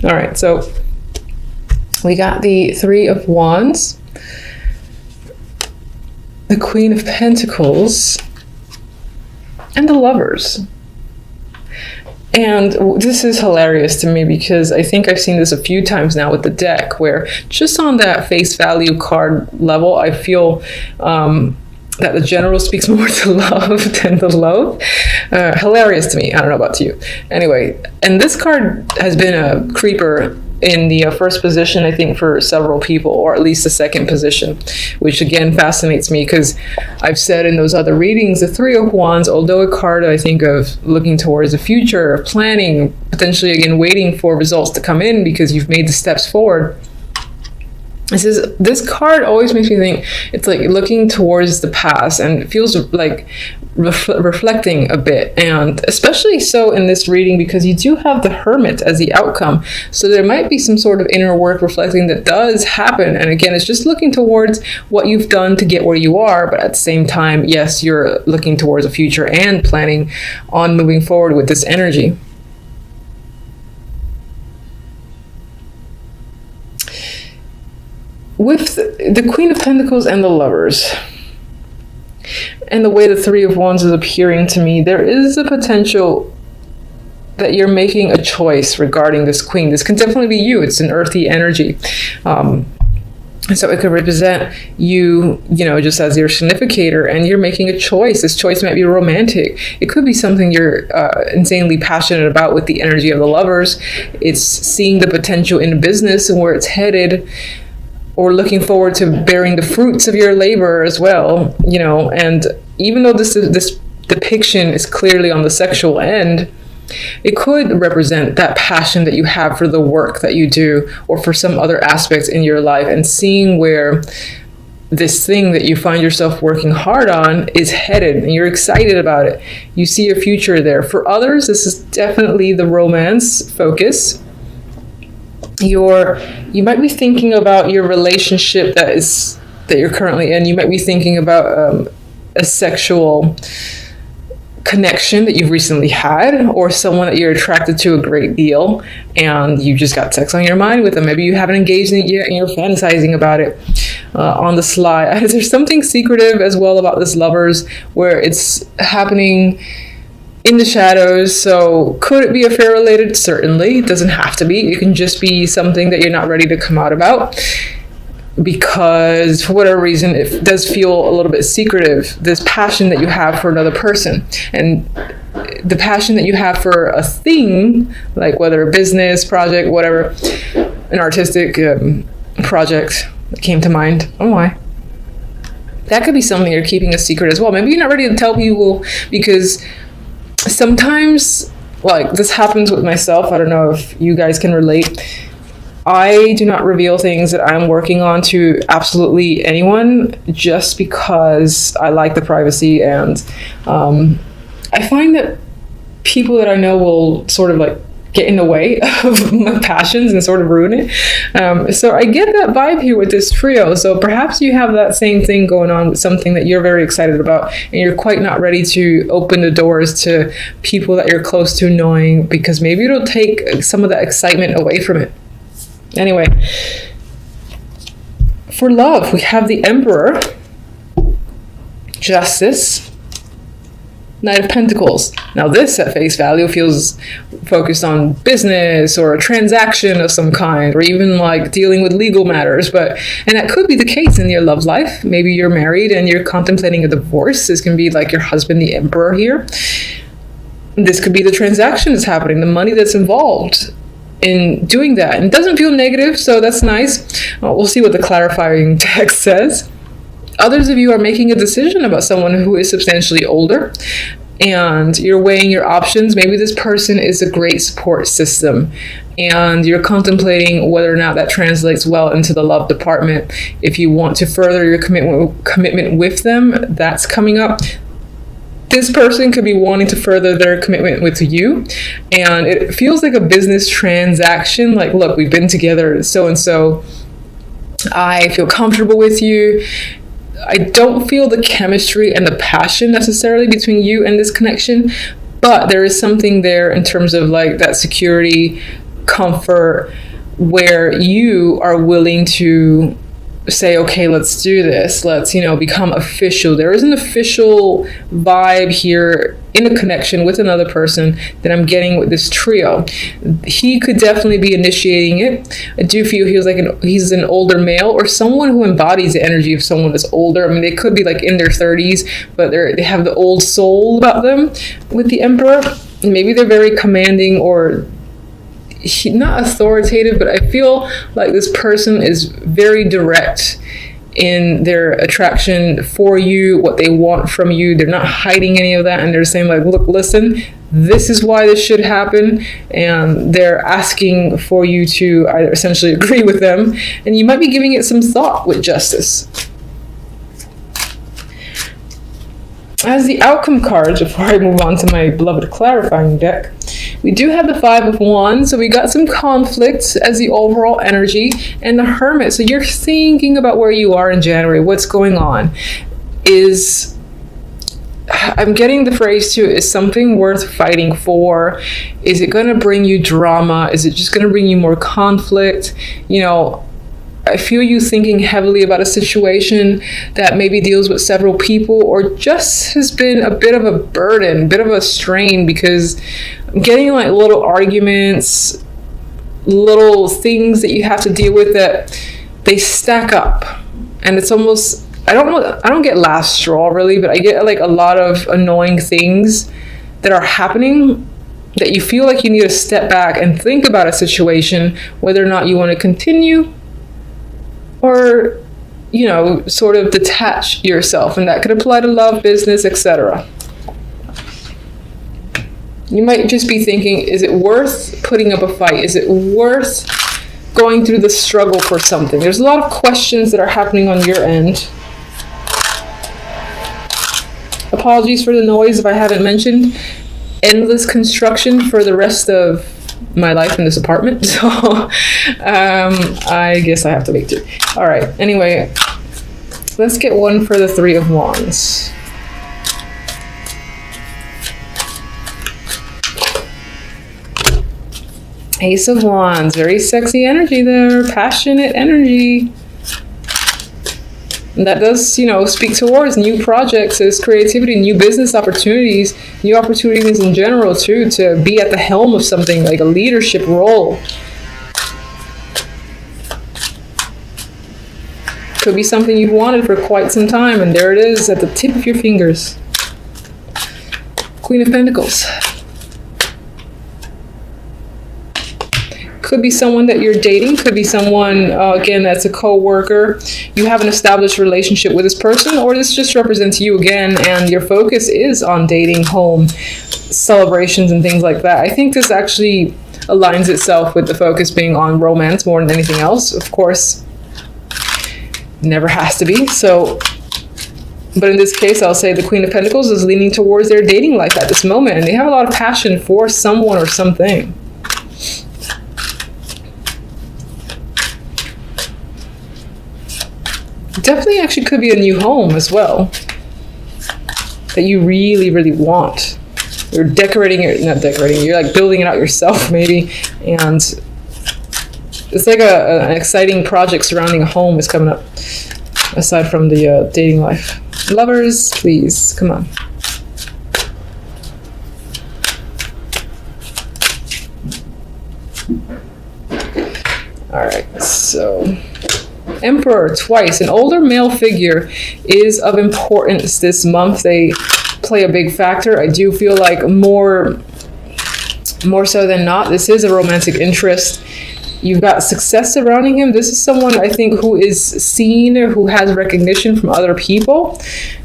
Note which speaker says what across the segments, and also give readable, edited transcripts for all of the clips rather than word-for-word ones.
Speaker 1: All right, so we got the Three of Wands, the Queen of Pentacles, and the Lovers. And this is hilarious to me because I think I've seen this a few times now with the deck, where just on that face value card level, I feel that the general speaks more to love than the love. Hilarious to me. I don't know about you. Anyway, and this card has been a creeper in the first position, I think, for several people, or at least the second position, which again fascinates me because I've said in those other readings, the Three of Wands, although a card I think of looking towards the future, planning, potentially again waiting for results to come in because you've made the steps forward. This card always makes me think it's like looking towards the past, and it feels like reflecting a bit, and especially so in this reading because you do have the Hermit as the outcome, so there might be some sort of inner work reflecting that does happen. And again, it's just looking towards what you've done to get where you are, but at the same time, yes, you're looking towards a future and planning on moving forward with this energy. With the Queen of Pentacles and the Lovers, and the way the Three of Wands is appearing to me, there is a potential that you're making a choice regarding this Queen. This can definitely be you. It's an earthy energy. So it could represent you, just as your significator, and you're making a choice. This choice might be romantic. It could be something you're insanely passionate about with the energy of the Lovers. It's seeing the potential in business and where it's headed, or looking forward to bearing the fruits of your labor as well, and even though this depiction is clearly on the sexual end, it could represent that passion that you have for the work that you do or for some other aspects in your life, and seeing where this thing that you find yourself working hard on is headed, and you're excited about it. You see a future there. For others, this is definitely the romance focus. You might be thinking about your relationship that you're currently in. You might be thinking about a sexual connection that you've recently had, or someone that you're attracted to a great deal, and you just got sex on your mind with them. Maybe you haven't engaged in it yet and you're fantasizing about it on the sly. There's something secretive as well about this Lovers, where it's happening in the shadows. So could it be affair related? Certainly. It doesn't have to be. It can just be something that you're not ready to come out about because for whatever reason it does feel a little bit secretive, this passion that you have for another person, and the passion that you have for a thing, like whether a business project, whatever, an artistic project that came to mind. Oh my. That could be something you're keeping a secret as well. Maybe you're not ready to tell people because sometimes, like, this happens with myself. I don't know if you guys can relate. I do not reveal things that I'm working on to absolutely anyone just because I like the privacy, and I find that people that I know will sort of like get in the way of my passions and sort of ruin it. So I get that vibe here with this trio. So perhaps you have that same thing going on with something that you're very excited about, and you're quite not ready to open the doors to people that you're close to knowing, because maybe it'll take some of that excitement away from it. Anyway, for love, we have the Emperor, Justice, Knight of Pentacles. Now this at face value feels focused on business or a transaction of some kind, or even like dealing with legal matters. And that could be the case in your love life. Maybe you're married and you're contemplating a divorce. This can be like your husband, the Emperor here. This could be the transaction that's happening, the money that's involved in doing that. And it doesn't feel negative, so that's nice. We'll see what the clarifying text says. Others of you are making a decision about someone who is substantially older, and you're weighing your options. Maybe this person is a great support system, and you're contemplating whether or not that translates well into the love department. If you want to further your commitment with them, that's coming up. This person could be wanting to further their commitment with you, and it feels like a business transaction. Like, look, we've been together so-and-so. I feel comfortable with you. I don't feel the chemistry and the passion necessarily between you and this connection, but there is something there in terms of like that security, comfort where you are willing to say, okay, let's do this. Let's, become official. There is an official vibe here in a connection with another person that I'm getting with this trio. He could definitely be initiating it. I do feel he's an older male or someone who embodies the energy of someone that's older. I mean, they could be like in their 30s, but they have the old soul about them with the Emperor. Maybe they're very commanding or not authoritative, but I feel like this person is very direct in their attraction for you, what they want from you. They're not hiding any of that, and they're saying like, look, listen, this is why this should happen, and they're asking for you to either essentially agree with them, and you might be giving it some thought with justice. As the outcome cards, before I move on to my beloved clarifying deck, we do have the Five of Wands, so we got some conflict as the overall energy, and the Hermit. So you're thinking about where you are in January, what's going on. I'm getting the phrase too, is something worth fighting for? Is it going to bring you drama? Is it just going to bring you more conflict? I feel you thinking heavily about a situation that maybe deals with several people or just has been a bit of a burden, a bit of a strain, because I'm getting like little arguments, little things that you have to deal with that they stack up. And it's almost, I don't get last straw really, but I get like a lot of annoying things that are happening that you feel like you need to step back and think about a situation, whether or not you want to continue or, sort of detach yourself. And that could apply to love, business, etc. You might just be thinking, is it worth putting up a fight? Is it worth going through the struggle for something? There's a lot of questions that are happening on your end. Apologies for the noise if I haven't mentioned. Endless construction for the rest of my life in this apartment, so I guess I have to make do. All right, anyway, let's get one for the Three of Wands. Ace of Wands, very sexy energy there, passionate energy. And that does, speak towards new projects, as creativity, new business opportunities, new opportunities in general too, to be at the helm of something like a leadership role. Could be something you've wanted for quite some time, and there it is at the tip of your fingers. Queen of Pentacles. Could be someone that you're dating, could be someone, again, that's a co-worker. You have an established relationship with this person, or this just represents you again, and your focus is on dating, home, celebrations, and things like that. I think this actually aligns itself with the focus being on romance more than anything else. Of course, never has to be. So, but in this case, I'll say the Queen of Pentacles is leaning towards their dating life at this moment, and they have a lot of passion for someone or something. Definitely actually could be a new home as well that you really, really want. You're not decorating, you're like building it out yourself maybe. And it's like an exciting project surrounding a home is coming up, aside from the dating life. Lovers, please, come on. All right, so Emperor twice. An older male figure is of importance this month. They play a big factor. I do feel like more so than not, this is a romantic interest. You've got success surrounding him. This is someone I think who is seen or who has recognition from other people.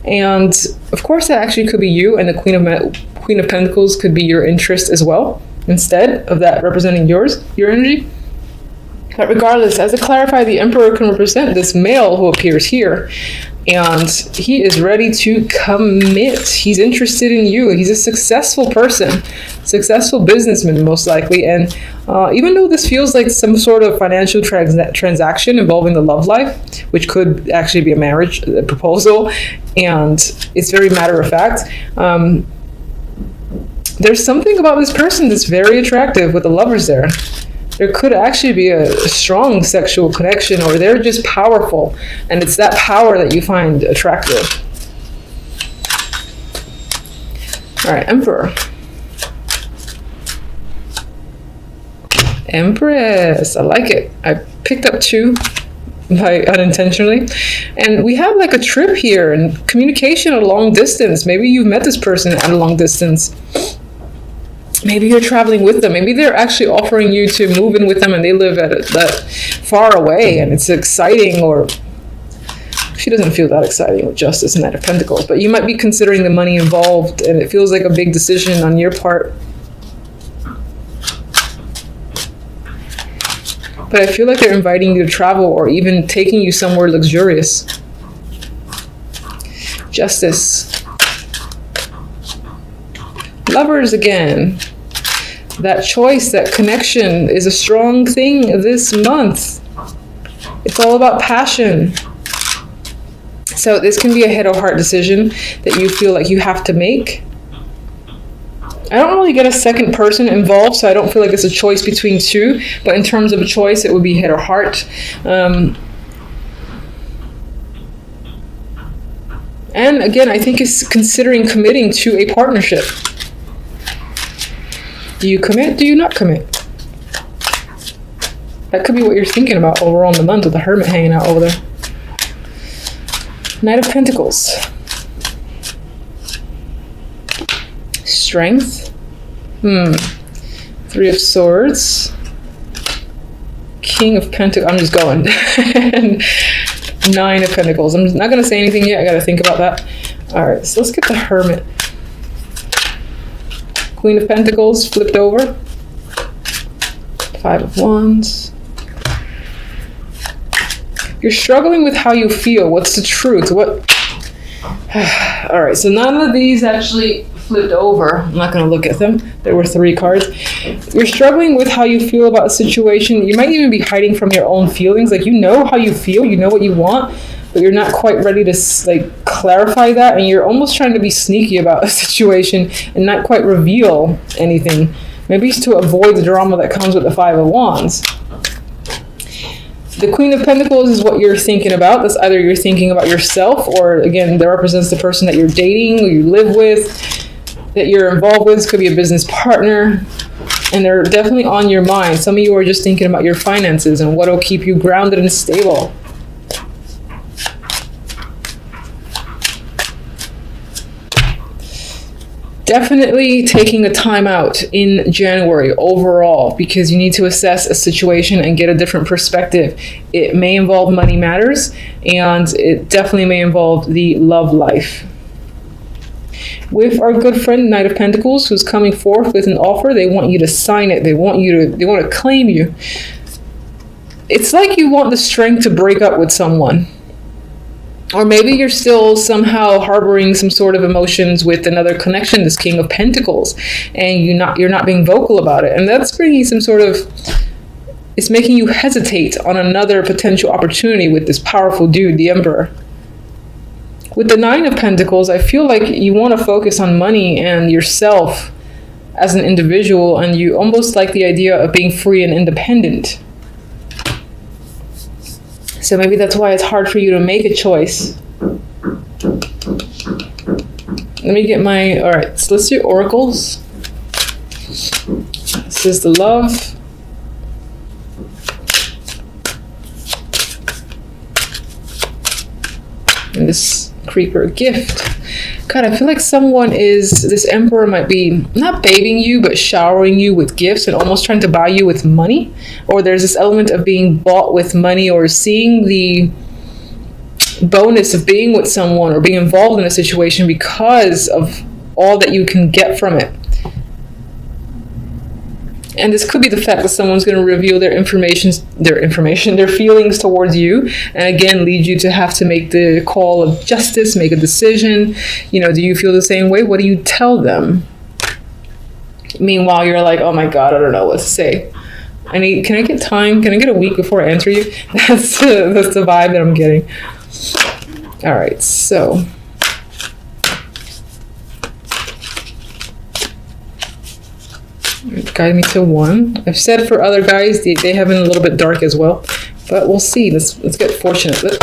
Speaker 1: And of course that actually could be you, and the Queen of Pentacles could be your interest as well, instead of that representing your energy. But regardless, as to clarify, the Emperor can represent this male who appears here, and he is ready to commit. He's interested in you. He's a successful person, successful businessman most likely, and even though this feels like some sort of financial transaction involving the love life, which could actually be a marriage proposal, and it's very matter of fact, there's something about this person that's very attractive with the lovers there. there could actually be a strong sexual connection, or they're just powerful, and it's that power that you find attractive. All right, Emperor. Empress, I like it. I picked up 2 by unintentionally, and we have like a trip here and communication at a long distance. Maybe you've met this person at a long distance. Maybe you're traveling with them. Maybe they're actually offering you to move in with them, and they live at that far away, and it's exciting. Or she doesn't feel that exciting with Justice and Knight of Pentacles, but you might be considering the money involved, and it feels like a big decision on your part. But I feel like they're inviting you to travel, or even taking you somewhere luxurious. Justice. Lovers again. That choice, that connection is a strong thing this month. It's all about passion. So this can be a head or heart decision that you feel like you have to make. I don't really get a second person involved, so I don't feel like it's a choice between 2. But in terms of a choice, it would be head or heart. And again, I think it's considering committing to a partnership. Do you commit? Do you not commit? That could be what you're thinking about overall in the month, with the Hermit hanging out over there. Knight of Pentacles. Strength. 3 of Swords. King of Pentacles. I'm just going. 9 of Pentacles. I'm not going to say anything yet. I got to think about that. All right, so let's get the Hermit. Queen of Pentacles flipped over. 5 of Wands. You're struggling with how you feel. What's the truth? What? All right, so none of these actually flipped over. I'm not going to look at them. There were 3 cards. You're struggling with how you feel about a situation. You might even be hiding from your own feelings. Like, you know how you feel, you know what you want, but you're not quite ready to like clarify that, and you're almost trying to be sneaky about a situation and not quite reveal anything. Maybe it's to avoid the drama that comes with the 5 of Wands. The Queen of Pentacles is what you're thinking about. That's either you're thinking about yourself, or again, that represents the person that you're dating or you live with, that you're involved with. This could be a business partner, and they're definitely on your mind. Some of you are just thinking about your finances and what will keep you grounded and stable. Definitely taking a time out in January overall, because you need to assess a situation and get a different perspective. It may involve money matters, and it definitely may involve the love life. With our good friend Knight of Pentacles, who's coming forth with an offer, they want you to sign it. They want to claim you. It's like you want the strength to break up with someone. Or maybe you're still somehow harboring some sort of emotions with another connection, this King of Pentacles, and you're not being vocal about it. And that's bringing some sort of, it's making you hesitate on another potential opportunity with this powerful dude, the Emperor. With the 9 of Pentacles, I feel like you want to focus on money and yourself as an individual, and you almost like the idea of being free and independent. So maybe that's why it's hard for you to make a choice. Let me get my, all right, so let's do oracles. This is the love. And this creeper gift. God, I feel like this Emperor might be not bathing you, but showering you with gifts and almost trying to buy you with money. Or there's this element of being bought with money, or seeing the bonus of being with someone or being involved in a situation because of all that you can get from it. And this could be the fact that someone's going to reveal their feelings towards you, and again lead you to have to make the call of justice, make a decision. You know, do you feel the same way? What do you tell them? Meanwhile, you're like, oh my God, I don't know what to say. Can I get time? Can I get a week before I answer you? That's the vibe that I'm getting. All right, so. Guide me to 1. I've said for other guys, they have been a little bit dark as well. But we'll see. Let's get fortunate.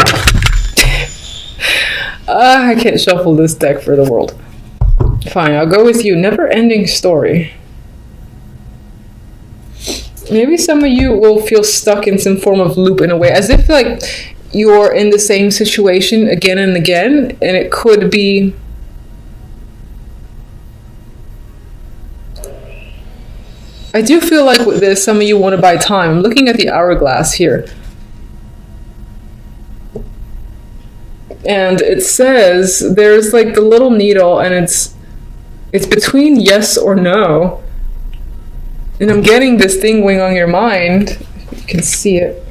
Speaker 1: I can't shuffle this deck for the world. Fine, I'll go with you. Never-ending story. Maybe some of you will feel stuck in some form of loop in a way, as if like you're in the same situation again and again, and it could be I do feel like with this, some of you want to buy time. I'm looking at the hourglass here. And it says there's like the little needle, and it's between yes or no. And I'm getting this thing going on your mind. You can see it.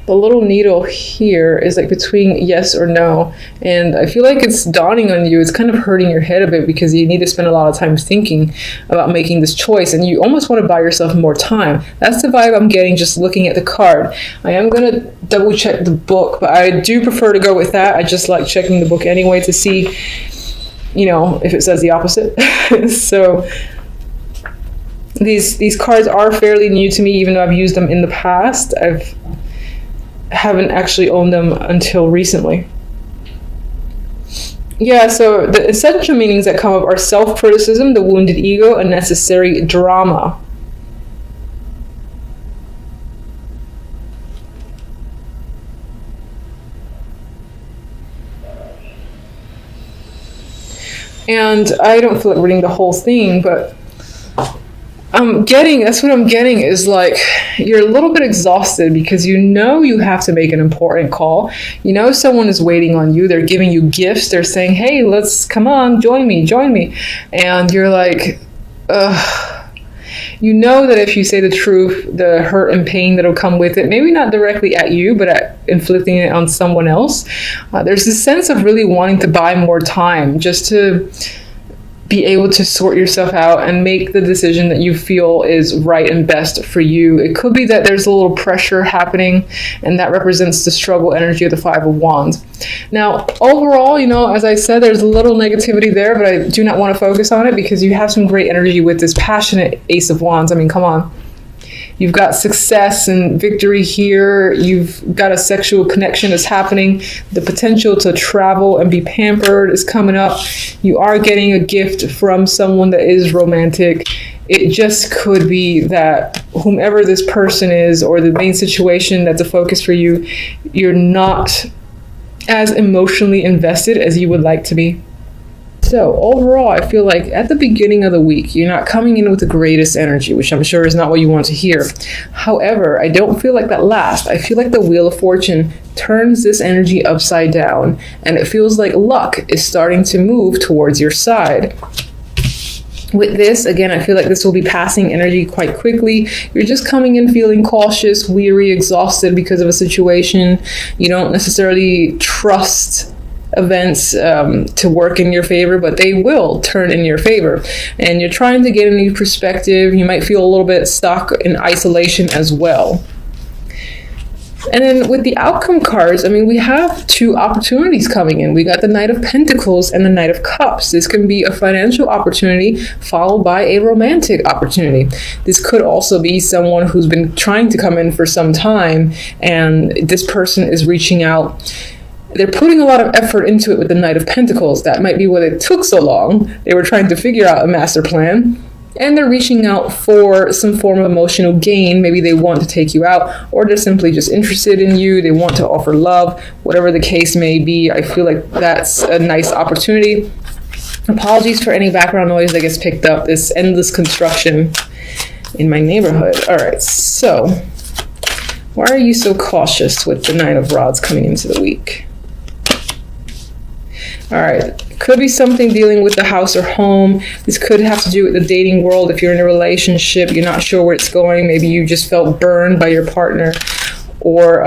Speaker 1: The little needle here is like between yes or no. And I feel like it's dawning on you. It's kind of hurting your head a bit because you need to spend a lot of time thinking about making this choice. And you almost want to buy yourself more time. That's the vibe I'm getting just looking at the card. I am going to double check the book, but I do prefer to go with that. I just like checking the book anyway to see, you know, if it says the opposite. So these cards are fairly new to me, even though I've used them in the past. Haven't actually owned them until recently. Yeah, so the essential meanings that come up are self-criticism, the wounded ego, unnecessary drama. And I don't feel like reading the whole thing, but that's what I'm getting is like you're a little bit exhausted because you know you have to make an important call. You know someone is waiting on you. They're giving you gifts. They're saying, hey, come on, join me. And you're like, ugh. You know that if you say the truth, the hurt and pain that'll come with it, maybe not directly at you, but at inflicting it on someone else. There's this sense of really wanting to buy more time just to be able to sort yourself out and make the decision that you feel is right and best for you. It could be that there's a little pressure happening, and that represents the struggle energy of the Five of Wands. Now, overall, you know, as I said, there's a little negativity there, but I do not want to focus on it because you have some great energy with this passionate Ace of Wands. I mean, come on. You've got success and victory here. You've got a sexual connection that's happening. The potential to travel and be pampered is coming up. You are getting a gift from someone that is romantic. It just could be that whomever this person is or the main situation that's a focus for you, you're not as emotionally invested as you would like to be. So overall, I feel like at the beginning of the week, you're not coming in with the greatest energy, which I'm sure is not what you want to hear. However, I don't feel like that lasts. I feel like the Wheel of Fortune turns this energy upside down, and it feels like luck is starting to move towards your side. With this, again, I feel like this will be passing energy quite quickly. You're just coming in feeling cautious, weary, exhausted because of a situation. You don't necessarily trust events to work in your favor, but they will turn in your favor. And you're trying to get a new perspective. You might feel a little bit stuck in isolation as well. And then with the outcome cards, I mean, we have two opportunities coming in. We got the Knight of Pentacles and the Knight of Cups. This can be a financial opportunity followed by a romantic opportunity. This could also be someone who's been trying to come in for some time, and this person is reaching out. They're putting a lot of effort into it with the Knight of Pentacles. That might be why it took so long. They were trying to figure out a master plan. And they're reaching out for some form of emotional gain. Maybe they want to take you out, or they're simply just interested in you. They want to offer love, whatever the case may be. I feel like that's a nice opportunity. Apologies for any background noise that gets picked up. This endless construction in my neighborhood. All right, so why are you so cautious with the Nine of Rods coming into the week? All right, could be something dealing with the house or home. This could have to do with the dating world. If you're in a relationship, you're not sure where it's going. Maybe you just felt burned by your partner, or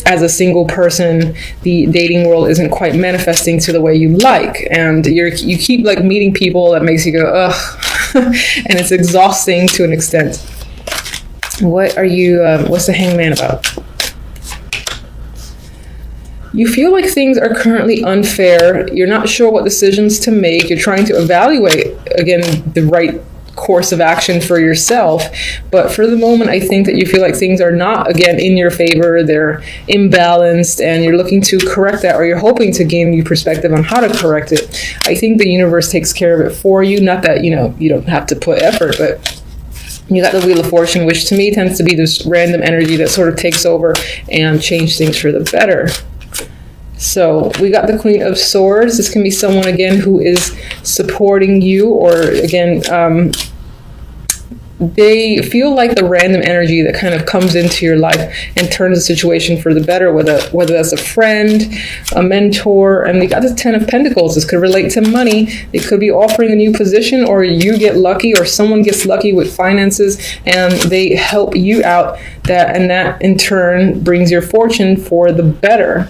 Speaker 1: as a single person, the dating world isn't quite manifesting to the way you like, and you keep like meeting people that makes you go ugh, and it's exhausting to an extent. What are you? What's the Hangman about? You feel like things are currently unfair. You're not sure what decisions to make. You're trying to evaluate, again, the right course of action for yourself. But for the moment, I think that you feel like things are not, again, in your favor. They're imbalanced, and you're looking to correct that, or you're hoping to gain new perspective on how to correct it. I think the universe takes care of it for you. Not that, you don't have to put effort, but you got the Wheel of Fortune, which to me tends to be this random energy that sort of takes over and change things for the better. So we got the Queen of Swords. This can be someone, again, who is supporting you, or again, they feel like the random energy that kind of comes into your life and turns the situation for the better, whether that's a friend, a mentor. And we got the Ten of Pentacles. This could relate to money. It could be offering a new position, or you get lucky, or someone gets lucky with finances and they help you out, and that in turn brings your fortune for the better.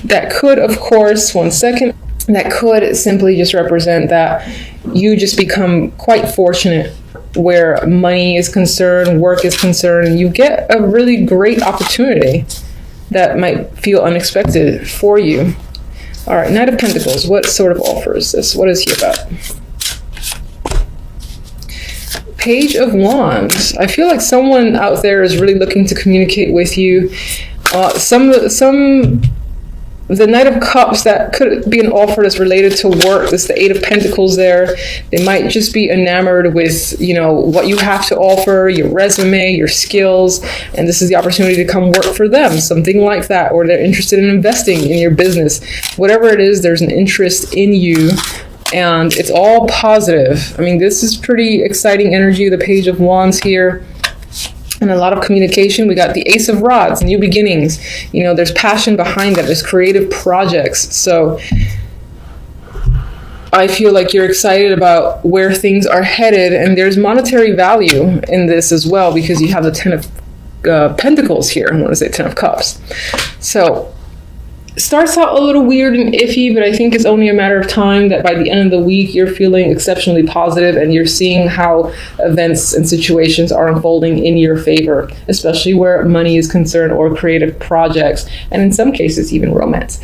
Speaker 1: That could, of course, one second, that could simply just represent that you just become quite fortunate where money is concerned, work is concerned, and you get a really great opportunity that might feel unexpected for you. All right, Knight of Pentacles, what sort of offer is this? What is he about? Page of Wands. I feel like someone out there is really looking to communicate with you. The Knight of Cups, that could be an offer that's related to work. There's the Eight of Pentacles there. They might just be enamored with, what you have to offer, your resume, your skills, and this is the opportunity to come work for them, something like that, or they're interested in investing in your business. Whatever it is, there's an interest in you, and it's all positive. I mean, this is pretty exciting energy, the Page of Wands here. And a lot of communication. We got the Ace of Rods, new beginnings. There's passion behind that. There's creative projects. So I feel like you're excited about where things are headed, and there's monetary value in this as well, because you have the Ten of Pentacles here. I want to say Ten of Cups. So it starts out a little weird and iffy, but I think it's only a matter of time that by the end of the week, you're feeling exceptionally positive and you're seeing how events and situations are unfolding in your favor, especially where money is concerned, or creative projects, and in some cases, even romance.